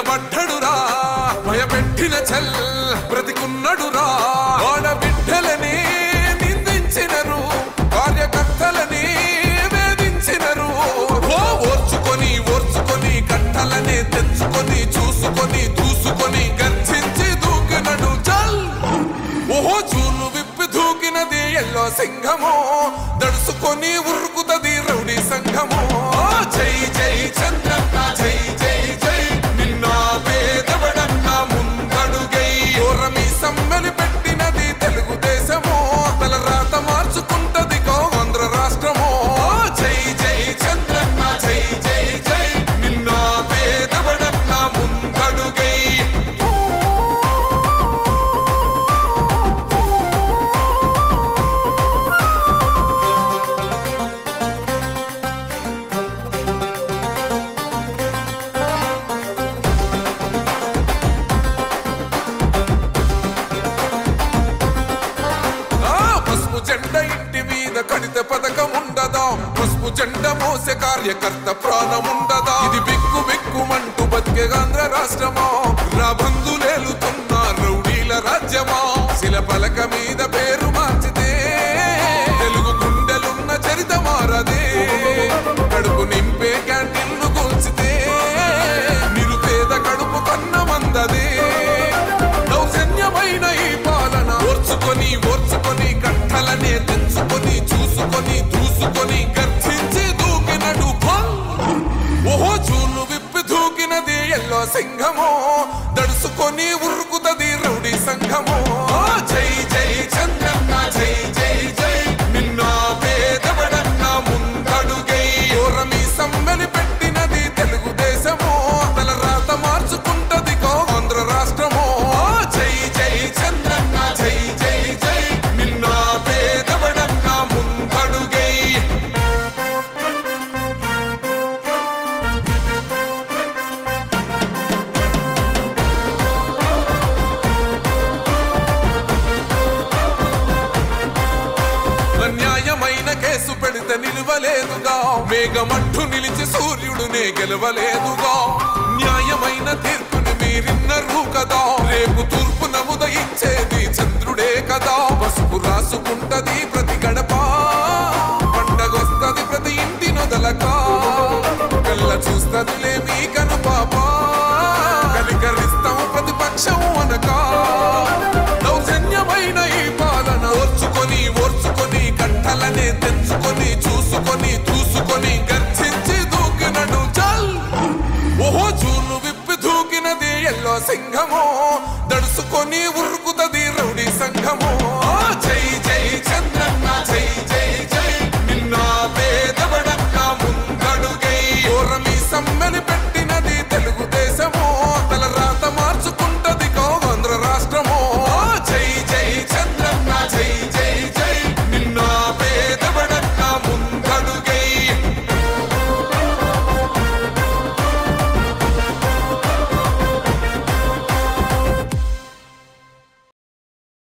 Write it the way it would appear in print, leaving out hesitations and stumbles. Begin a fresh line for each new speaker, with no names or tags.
నిలబడ్డడురా భయపెట్టిన చల్ బ్రతికున్నడురా ఆడబిడ్డలని నిందించినరు కార్యకర్తలని వేధించినరు ఓర్చుకొని ఓర్చుకొని కట్టలనే తెంచుకొని చూసుకొని దూసుకొని గర్జించి దూకినడు చల్ ఓహో చూలు విప్పి దూకినది ఎల్లో సింహము దడుసుకొని ఉరుకుతది రౌడీ సంఘము జై జై చంద్రన్న జై జై జై నిన్న పేదవడన్న ముందడుగై ఓరమి సమ్మెలి పెట్టినది తెలుగుదేశము తలరాత మార్చుకుంటది ఆంధ్ర రాష్ట్రము జై జై చంద్రన్న జై జై జై నిన్న పేదవడన్న ముందడుగై కడిత పథకముండదా పసుపు జెండ మోసే కార్యకర్త ప్రాణముండదా ఇది బిక్కు బిక్కుమంటూ బతికే ఆంధ్ర రాష్ట్రమా రాబందులేలుతున్న రౌడీల రాజ్యమా శిల పలక మీద పేరు మార్చితే తెలుగు గుండెలున్న చరిత మారదే కడుపు నింపే క్యాంటీన్లు కూల్చితే నిరుపేద కడుపు కన్న మందదే దౌర్జన్యమైన ఈ పాలన ఓర్చుకొని ఓర్చుకొని కట్టలనే తెంచుకొని చూసుకొని దూసుకొని గర్జించి దూకినడు ఓహో చూలు విప్పి దూకినది ఎల్లో సింహము దడుసుకొని ఉరుకుతది రౌడీ సంఘము జై జై చంద్రన్న జై జై జై నిన్న పేదవడన్న ముందడుగై ఓరమి సమ్మెలి పెట్టినది తెలుగుదేశము తలరాత మార్చుకుంటది ఆంధ్ర రాష్ట్రము జై జై చంద్రన్న జై జై జై నిన్న పేదవడన్న ముందడుగై అన్యాయమైన కేసు పెడితే నిలవలేదుగా మేఘమట్టు నిలిచి సూర్యుడునే గెలవలేదుగా న్యాయమైన తీర్పుని మీరిన్నరు కదా రేపు తూర్పు నముదయించేది చంద్రుడే కదా పసుపు రాసుకుంటది ప్రతి గడప పండగొస్తది ప్రతి ఇంటి నొదలక కళ్ళ చూస్తదిలే మీ కను పాప కలికరిస్తాం ప్రతిపక్షం అనక దౌర్జన్యమైన ఈ పాలన ఓర్చుకొని ఓర్చుకొని కట్టలనే తెంచుకొని